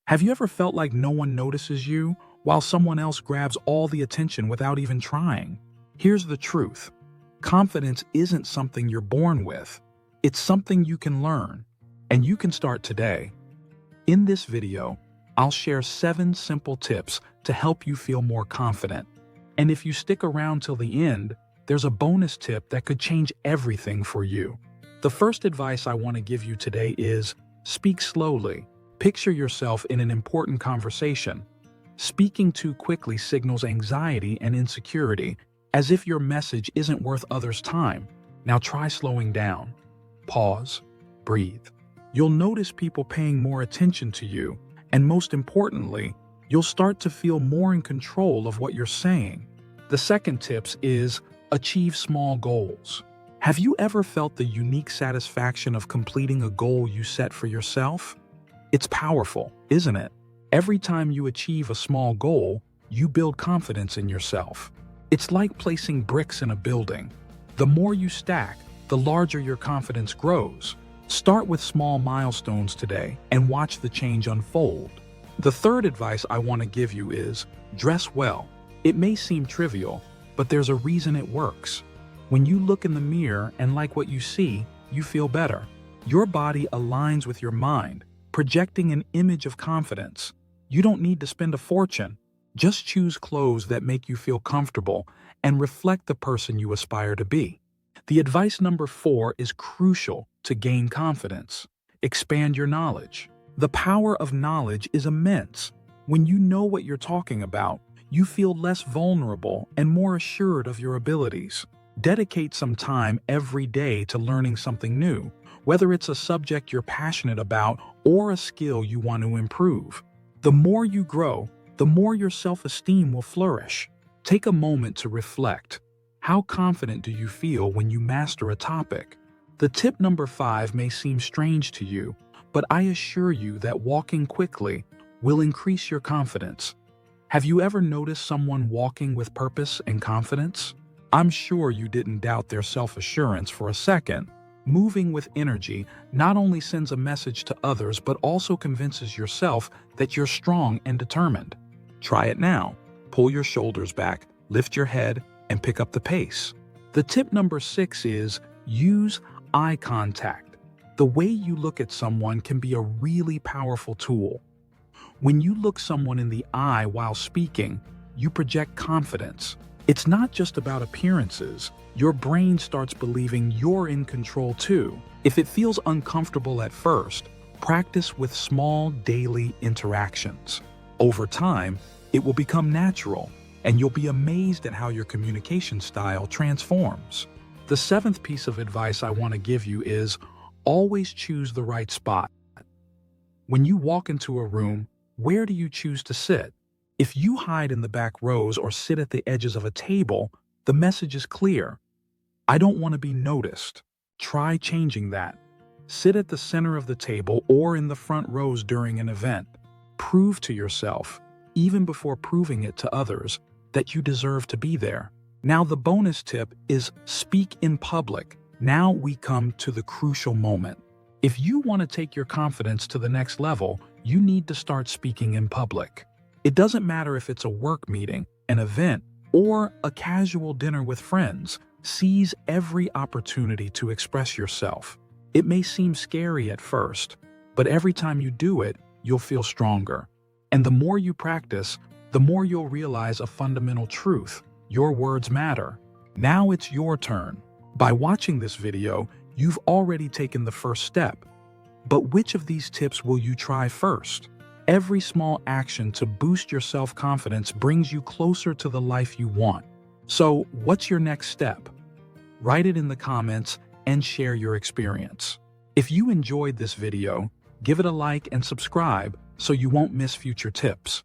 Have you ever felt like no one notices you while someone else grabs all the attention without even trying? Here's the truth. Confidence isn't something you're born with. It's something you can learn, and you can start today. In this video, I'll share 7 simple tips to help you feel more confident. And if you stick around till the end, there's a bonus tip that could change everything for you. The first advice I want to give you today is speak slowly. Picture yourself in an important conversation. Speaking too quickly signals anxiety and insecurity, as if your message isn't worth others' time. Now try slowing down. Pause. Breathe. You'll notice people paying more attention to you, and most importantly, you'll start to feel more in control of what you're saying. The second tip is achieve small goals. Have you ever felt the unique satisfaction of completing a goal you set for yourself? It's powerful, isn't it? Every time you achieve a small goal, you build confidence in yourself. It's like placing bricks in a building. The more you stack, the larger your confidence grows. Start with small milestones today and watch the change unfold. The third advice I want to give you is dress well. It may seem trivial, but there's a reason it works. When you look in the mirror and like what you see, you feel better. Your body aligns with your mind, projecting an image of confidence. You don't need to spend a fortune. Just choose clothes that make you feel comfortable and reflect the person you aspire to be. The advice number 4 is crucial to gain confidence. Expand your knowledge. The power of knowledge is immense. When you know what you're talking about, you feel less vulnerable and more assured of your abilities. Dedicate some time every day to learning something new, whether it's a subject you're passionate about or a skill you want to improve. The more you grow, the more your self-esteem will flourish. Take a moment to reflect. How confident do you feel when you master a topic? The tip number 5 may seem strange to you, but I assure you that walking quickly will increase your confidence. Have you ever noticed someone walking with purpose and confidence? I'm sure you didn't doubt their self-assurance for a second. Moving with energy not only sends a message to others but also convinces yourself that you're strong and determined. Try it now. Pull your shoulders back, lift your head, and pick up the pace. The tip number 6 is use eye contact. The way you look at someone can be a really powerful tool. When you look someone in the eye while speaking, you project confidence. It's not just about appearances. Your brain starts believing you're in control too. If it feels uncomfortable at first, practice with small daily interactions. Over time, it will become natural, and you'll be amazed at how your communication style transforms. The 7th piece of advice I want to give you is always choose the right spot. When you walk into a room, where do you choose to sit? If you hide in the back rows or sit at the edges of a table, the message is clear. I don't want to be noticed. Try changing that. Sit at the center of the table or in the front rows during an event. Prove to yourself, even before proving it to others, that you deserve to be there. Now the bonus tip is speak in public. Now we come to the crucial moment. If you want to take your confidence to the next level, you need to start speaking in public. It doesn't matter if it's a work meeting, an event, or a casual dinner with friends. Seize every opportunity to express yourself. It may seem scary at first, but every time you do it, you'll feel stronger. And the more you practice, the more you'll realize a fundamental truth. Your words matter. Now it's your turn. By watching this video, you've already taken the first step. But which of these tips will you try first? Every small action to boost your self-confidence brings you closer to the life you want. So, what's your next step? Write it in the comments and share your experience. If you enjoyed this video, give it a like and subscribe so you won't miss future tips.